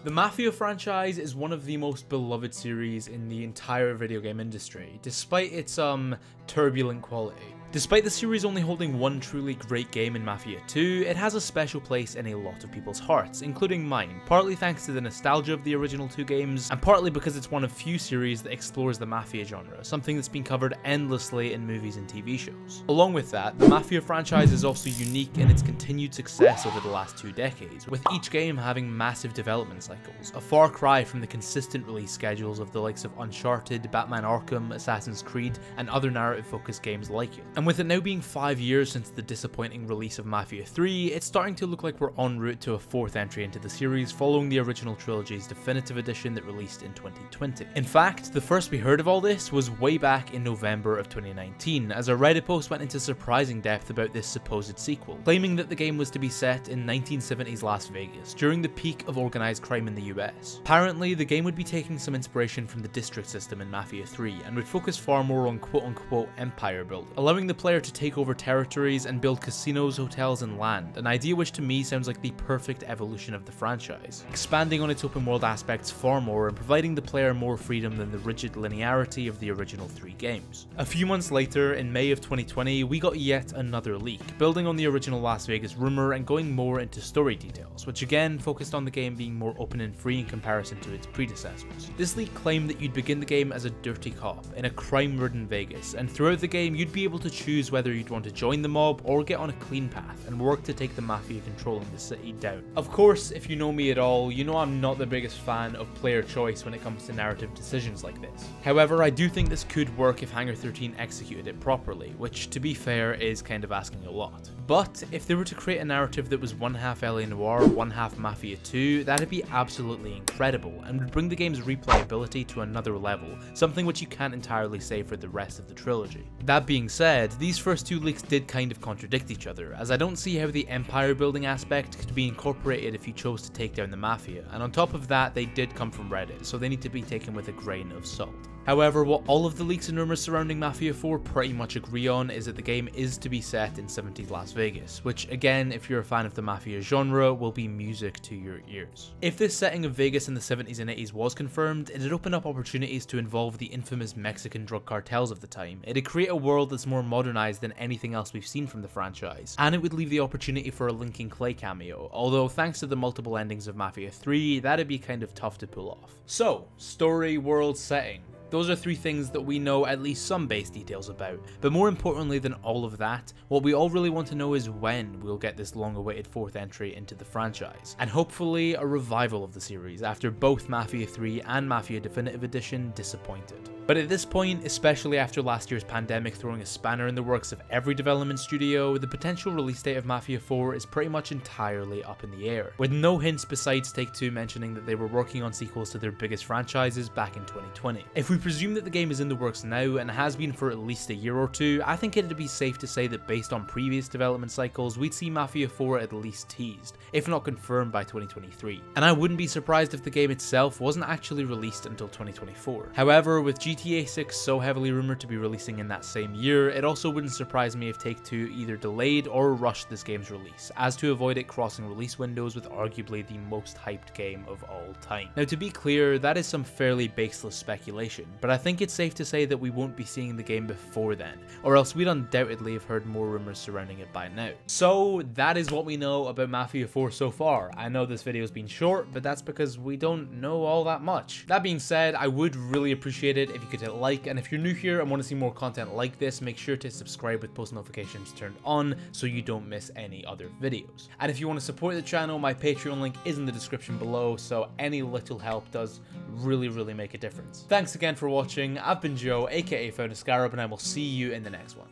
The Mafia franchise is one of the most beloved series in the entire video game industry, despite its turbulent quality. Despite the series only holding one truly great game in Mafia 2, it has a special place in a lot of people's hearts, including mine, partly thanks to the nostalgia of the original two games, and partly because it's one of few series that explores the Mafia genre, something that's been covered endlessly in movies and TV shows. Along with that, the Mafia franchise is also unique in its continued success over the last 2 decades, with each game having massive development cycles, a far cry from the consistent release schedules of the likes of Uncharted, Batman Arkham, Assassin's Creed, and other narrative-focused games like it. And with it now being 5 years since the disappointing release of Mafia 3, it's starting to look like we're en route to a 4th entry into the series following the original trilogy's definitive edition that released in 2020. In fact, the first we heard of all this was way back in November of 2019, as a Reddit post went into surprising depth about this supposed sequel, claiming that the game was to be set in 1970s Las Vegas, during the peak of organized crime in the US. Apparently, the game would be taking some inspiration from the district system in Mafia 3, and would focus far more on quote-unquote empire building, allowing the player to take over territories and build casinos, hotels, and land, an idea which to me sounds like the perfect evolution of the franchise, expanding on its open world aspects far more and providing the player more freedom than the rigid linearity of the original 3 games. A few months later, in May of 2020, we got yet another leak, building on the original Las Vegas rumor and going more into story details, which again focused on the game being more open and free in comparison to its predecessors. This leak claimed that you'd begin the game as a dirty cop in a crime-ridden Vegas, and throughout the game you'd be able to choose whether you'd want to join the mob or get on a clean path and work to take the Mafia controlling the city down. Of course, if you know me at all, you know I'm not the biggest fan of player choice when it comes to narrative decisions like this. However, I do think this could work if Hangar 13 executed it properly, which to be fair is kind of asking a lot. But if they were to create a narrative that was one half LA Noire, one half Mafia 2, that'd be absolutely incredible and would bring the game's replayability to another level, something which you can't entirely say for the rest of the trilogy. That being said, these first 2 leaks did kind of contradict each other, as I don't see how the empire building aspect could be incorporated if you chose to take down the Mafia, and on top of that they did come from Reddit, so they need to be taken with a grain of salt. However, what all of the leaks and rumors surrounding Mafia 4 pretty much agree on is that the game is to be set in 70s Las Vegas, which again, if you're a fan of the Mafia genre, will be music to your ears. If this setting of Vegas in the 70s and 80s was confirmed, it'd open up opportunities to involve the infamous Mexican drug cartels of the time, it'd create a world that's more modernized than anything else we've seen from the franchise, and it would leave the opportunity for a Lincoln Clay cameo, although thanks to the multiple endings of Mafia 3, that'd be kind of tough to pull off. So, story, world, setting. Those are 3 things that we know at least some base details about, but more importantly than all of that, what we all really want to know is when we'll get this long-awaited 4th entry into the franchise, and hopefully a revival of the series after both Mafia 3 and Mafia Definitive Edition disappointed. But at this point, especially after last year's pandemic throwing a spanner in the works of every development studio, the potential release date of Mafia 4 is pretty much entirely up in the air, with no hints besides Take-Two mentioning that they were working on sequels to their biggest franchises back in 2020. If we presume that the game is in the works now and has been for at least a year or 2, I think it'd be safe to say that based on previous development cycles, we'd see Mafia 4 at least teased, if not confirmed by 2023. And I wouldn't be surprised if the game itself wasn't actually released until 2024. However, with GTA 6 so heavily rumored to be releasing in that same year, it also wouldn't surprise me if Take-Two either delayed or rushed this game's release, as to avoid it crossing release windows with arguably the most hyped game of all time. Now to be clear, that is some fairly baseless speculation, but I think it's safe to say that we won't be seeing the game before then, or else we'd undoubtedly have heard more rumors surrounding it by now. So that is what we know about Mafia 4 so far. I know this video's been short, but that's because we don't know all that much. That being said, I would really appreciate it if you could hit like, and if you're new here and want to see more content like this, make sure to subscribe with post notifications turned on so you don't miss any other videos. And if you want to support the channel, my Patreon link is in the description below, so any little help does really make a difference. Thanks again for watching. I've been Joe, aka Founder Scarab, and I will see you in the next one.